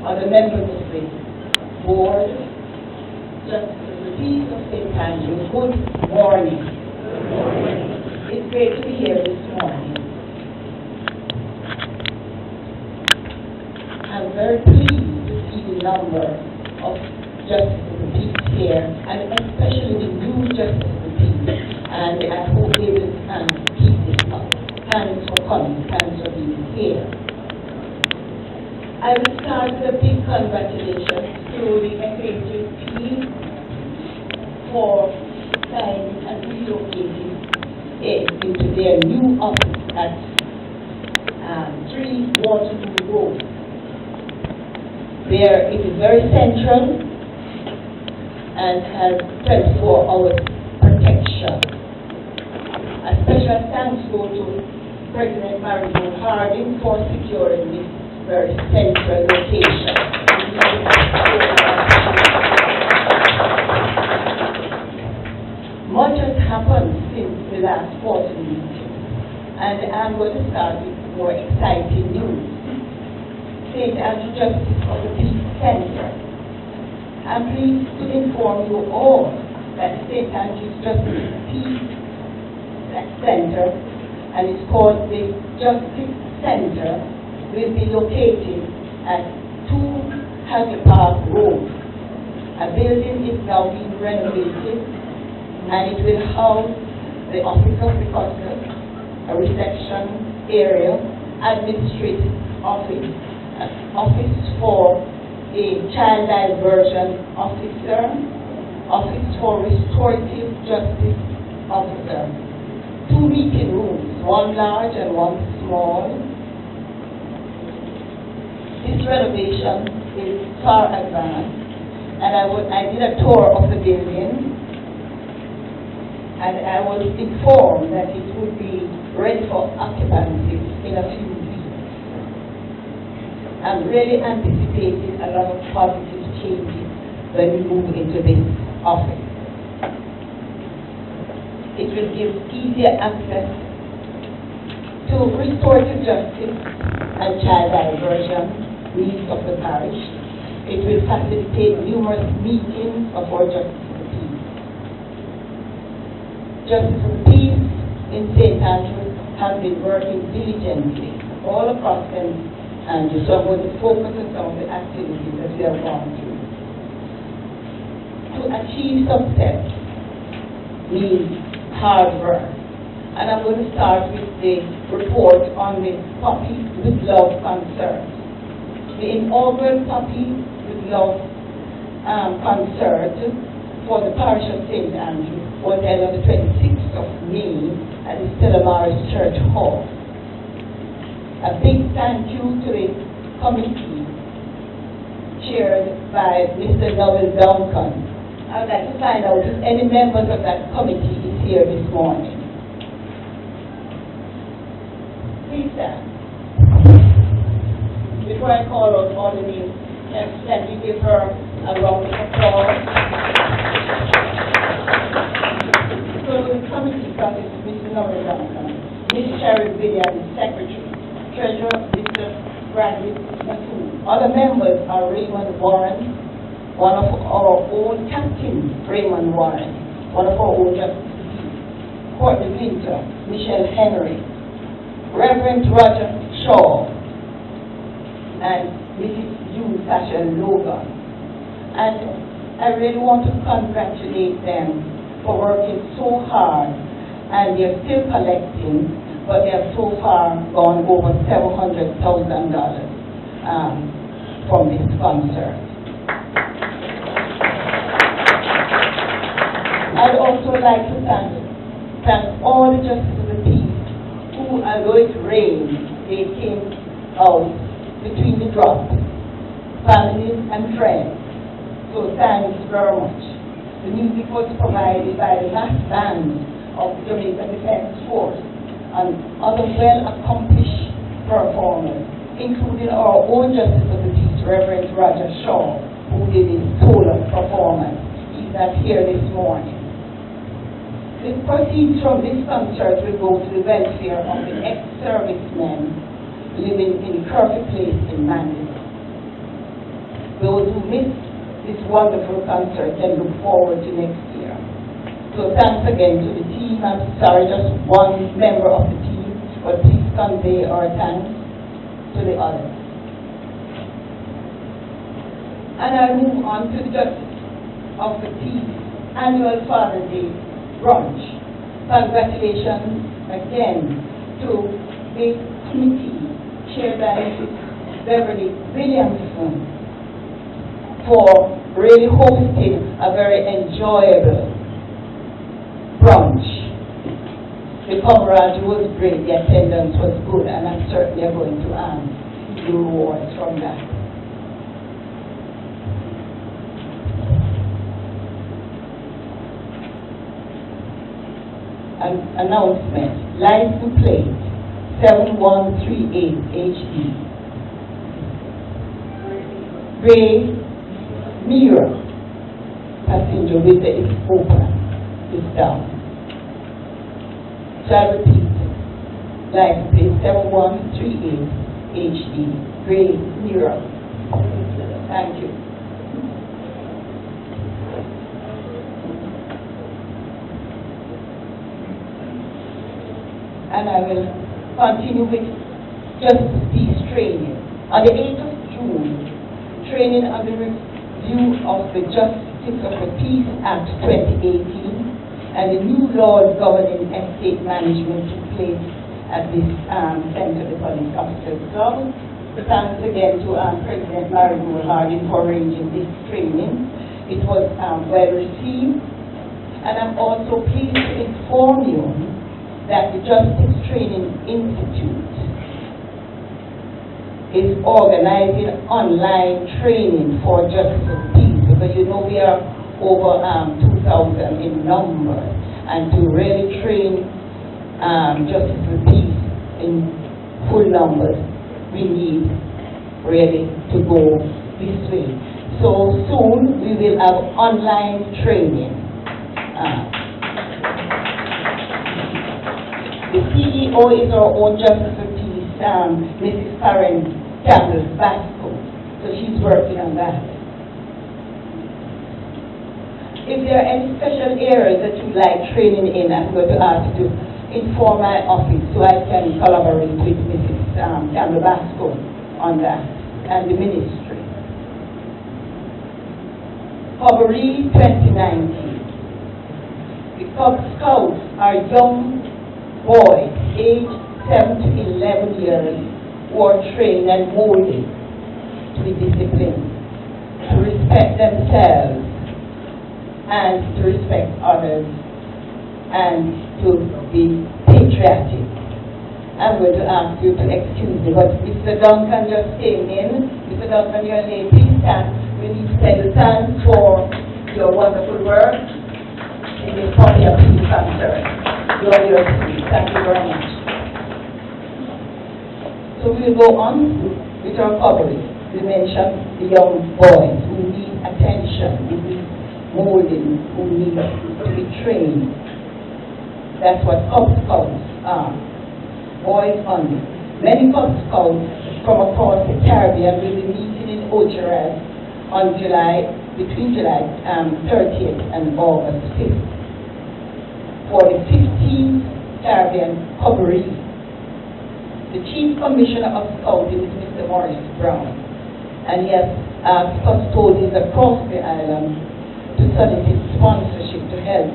other members of the board, Justice of the Peace of St. Andrew, good morning. Good morning. It's great to be here this morning. I'm very pleased to see the number of Justice of the Peace here, and especially the new Justice of the Peace. And I hope they will keep this up. Thanks for coming. Thanks for being here. I will start with a big congratulations to the FHSP for signing and relocating into their new office at 3 Waterloo Road. There it is very central and has 24 hours protection. A special thanks go to President Maribel Harding for securing this very central location. Much has happened since the last quarter meeting, and I'm going to start with more exciting news. St. Andrew Justice of the Peace Center. I'm pleased to inform you all that St. Andrew's Justice of the Peace Center, and it's called the Justice Center, will be located at 2 Hagley Park Road. A building is now being renovated, and it will house the office of the CUSTOS, a reception area, administrative office, an office for a child diversion officer, office for restorative justice officer, 2 meeting rooms, 1 large and 1 small. This renovation is far advanced, and I did a tour of the building, and I was informed that it would be ready for occupancy in a few weeks. I'm really anticipating a lot of positive changes when we move into this office. It will give easier access to restorative justice and child diversion needs of the parish. It will facilitate numerous meetings of our Justice of the Peace. Justice of the Peace in St. Andrews has been working diligently all across St. Andrews, so I'm going to focus on some of the activities that we have gone through. To achieve success means hard work, and I'm going to start with the report on the Puppy with Love concert. The inaugural Puppy with Love concert for the parish of St. Andrew was held on the 26th of May at the Stella Maris Church Hall. A big thank you to the committee chaired by Mr. Noel Duncan. I would like to find out if any members of that committee is here this morning. Please stand. Before I call out all the names, can we give her a round of applause? So the committee consists of Mr. Noel Duncan, Ms. Sherry Williams, Secretary, Treasurer Mr. Bradley Mattoon. Other members are Raymond Warren, one of our own captains, Raymond Warren, one of our own Justice, Courtney Winter, Michelle Henry, Reverend Roger Shaw, and Mrs. June Sasha Logan. And I really want to congratulate them for working so hard, and they're still collecting, but they have so far gone over $700,000 from this concert. I'd also like to thank all the Justices of the Peace who, although it rained, they came out between the drops, families and friends. So thanks very much. The music was provided by the last band of the Jamaica Defense Force and other well-accomplished performers, including our own Justice of the Peace, Reverend Roger Shaw, who did his solo performance. He's not here this morning. The proceeds from this concert will go to the welfare of the ex-servicemen living in Curfew Place in Mandeville. those who missed this wonderful concert can look forward to next year. So thanks again to the team. I'm sorry, just one member of the team, but please convey our thanks to the others. And I move on to the Justice of the Peace Annual Father's Day brunch. Congratulations again to the committee chaired by Mrs. Beverly Williamson for really hosting a very enjoyable brunch. The camaraderie was great, the attendance was good, and I'm certainly going to see the rewards from that. An announcement, license plate 7138HD. Gray mirror, passenger window is open, is down. Shall repeat, license plate 7138HD, gray mirror. Thank you. And I will continue with Justice Peace training. On the 8th of June, training on the review of the Justice of the Peace Act 2018 and the new laws governing estate management took place at this Center of the Police Officers Club. Thanks again to President Larry Harding for arranging this training. It was well received, and I'm also pleased to inform you that the Justice Training Institute is organizing online training for Justice of Peace, because you know we are over 2,000 in number, and to really train Justice of Peace in full numbers, we need really to go this way. So soon we will have online training. The CEO is our own Justice of Peace, Mrs. Karen Campbell Basco, so she's working on that. If there are any special areas that you'd like training in, I'm going to ask you to inform my office so I can collaborate with Mrs. Campbell Basco on that and the ministry. February 2019. The Cub Scouts are young boys aged 7 to 11 years who are trained and molded to be disciplined, to respect themselves and to respect others, and to be patriotic. I'm going to ask you to excuse me, but Mr. Duncan just came in. Mr. Duncan, you're late. Please stand. We need to tell you thanks for your wonderful work in this public peace concert. Thank you very much. So we'll go on with our coverage. We mentioned the young boys who need attention, who need molding, who need to be trained. That's what Cub Scouts are. Boys only. Many Cub Scouts from across the Caribbean will be meeting in Ocheras on between July 30th and August 5th. For the 15th Caribbean Coverage. The Chief Commissioner of Scouting is Mr. Morris Brown, and he has asked custodians across the island to solicit sponsorship to help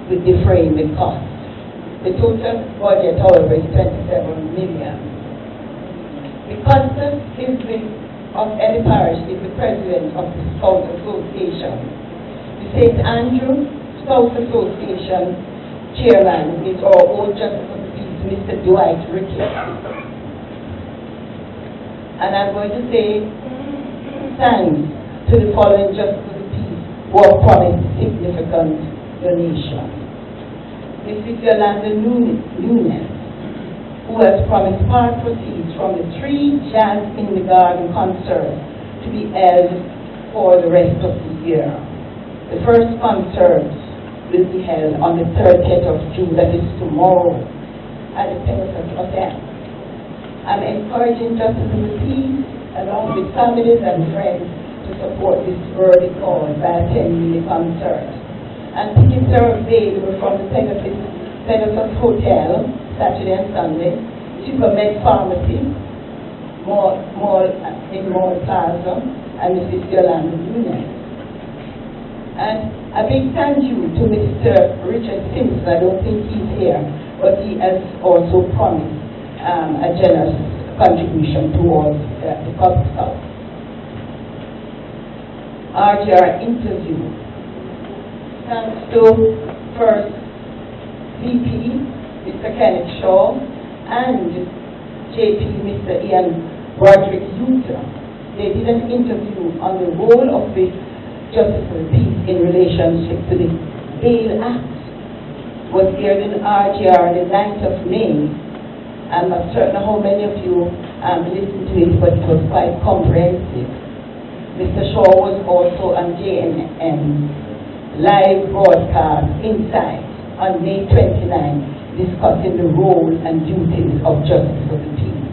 with defraying the cost. The total budget, however, is 27 million. The CUSTOS of Ellie Parish is the president of the Scout Association. The St. Andrew Scout Association chairman is our own Justice of the Peace, Mr. Dwight Ricketts. And I'm going to say thanks to the following Justice of the Peace who have promised significant donations. Mrs. Yolanda Nunes, who has promised part proceeds from the 3 Jazz in the Garden concerts to be held for the rest of the year. The first concert will be held on the 30th of June, that is tomorrow, at the Pegasus Hotel. I'm encouraging Justice of the Peace, along with families and friends, to support this worthy cause by attending the concert. And tickets are available from the Pegasus Hotel, Saturday and Sunday, Supermed Pharmacy, in Mall Plaza, and Mrs. Yolanda Union. And a big thank you to Mr. Richard Simpson. I don't think he's here, but he has also promised a generous contribution towards the CUSTOS. RGR interview. Thanks to first VP, Mr. Kenneth Shaw, and JP, Mr. Ian Roderick Utah. They did an interview on the role of the Justice of the Peace in relationship to the Bail Act. Was aired in RGR on the 9th of May. I'm not certain how many of you listened to it, but it was quite comprehensive. Mr. Shaw was also on JNN live broadcast Inside on May 29, discussing the role and duties of Justice of the Peace.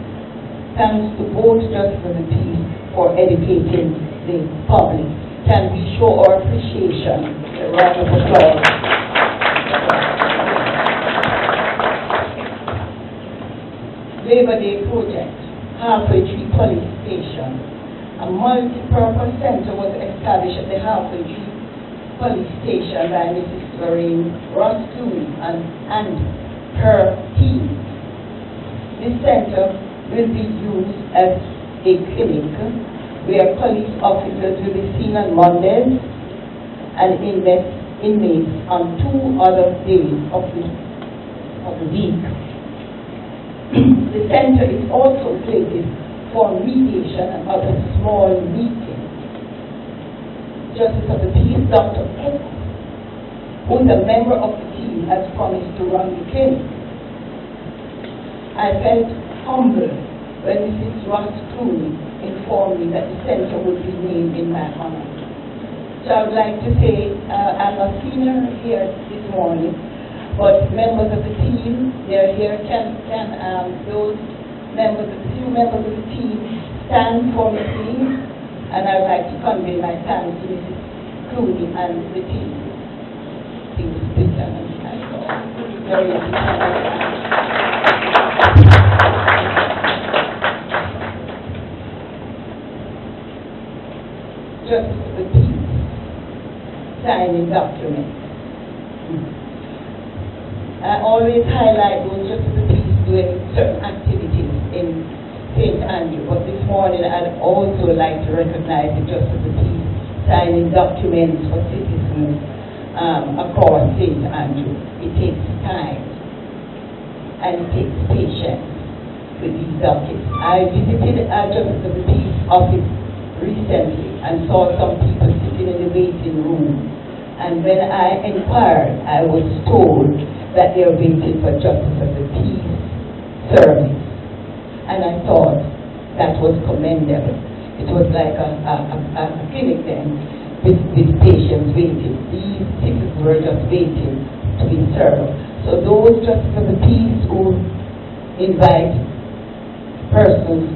Thanks to both Justice of the Peace for educating the public. Can we show our appreciation? A round of applause. Labor Day project, Halfway Tree Police Station. A multi-purpose center was established at the Halfway Tree Police Station by Mrs. Lorraine Rostoon and her team. This center will be used as a clinic where police officers will be seen on Mondays and inmates on 2 other days of the week. The center is also slated for mediation and other small meetings. Justice of the Peace, Dr. X, who is a member of the team, has promised to run the clinic. I felt humbled when Mrs. Ross Clooney informed me that the center would be named in my honor. So I would like to say, I'm not seeing her here this morning, but members of the team, they're here. Can those few members of the team stand for me, please? And I would like to convey my thanks to Mrs. Clooney and the team. Please, Mr. Very Justice of the Peace, signing documents. I always highlight those Justice of the Peace doing certain activities in St. Andrew, but this morning I'd also like to recognize the Justice of the Peace signing documents for citizens across St. Andrew. It takes time and it takes patience with these documents. I visited Justice of the Peace office recently and saw some people sitting in the waiting room. And when I inquired, I was told that they are waiting for Justice of the Peace service. And I thought that was commendable. It was like a clinic then, with patients waiting. These citizens were just waiting to be served. So those Justice of the Peace who invite persons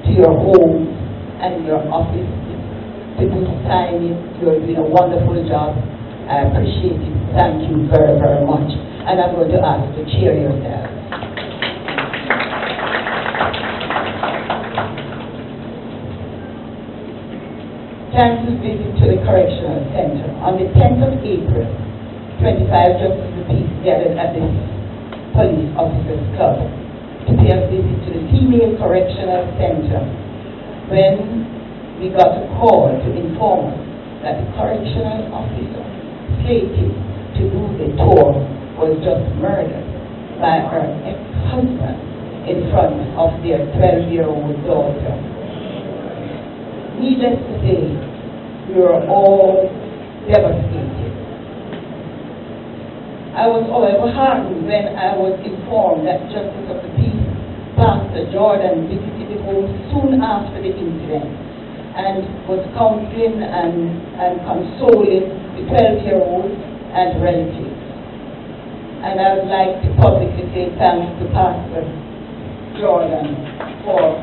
to your home and your office to do signing, you're doing a wonderful job. I appreciate it. Thank you very, very much. And I'm going to ask to cheer yourself. Chancellor's visit to the Correctional Center. On the 10th of April, 25 Justice of the Peace gathered at the Police Officers Club to pay a visit to the Female Correctional Center when we got a call to inform us that the correctional officer slated to do the tour was just murdered by her ex-husband in front of their 12-year-old daughter. Needless to say, we were all devastated. I was, however, heartened when I was informed that Justice of the Peace, Pastor Jordan, visited the home soon after the incident and was counseling and consoling the 12-year-old and relatives. And I would like to publicly say thanks to Pastor Jordan for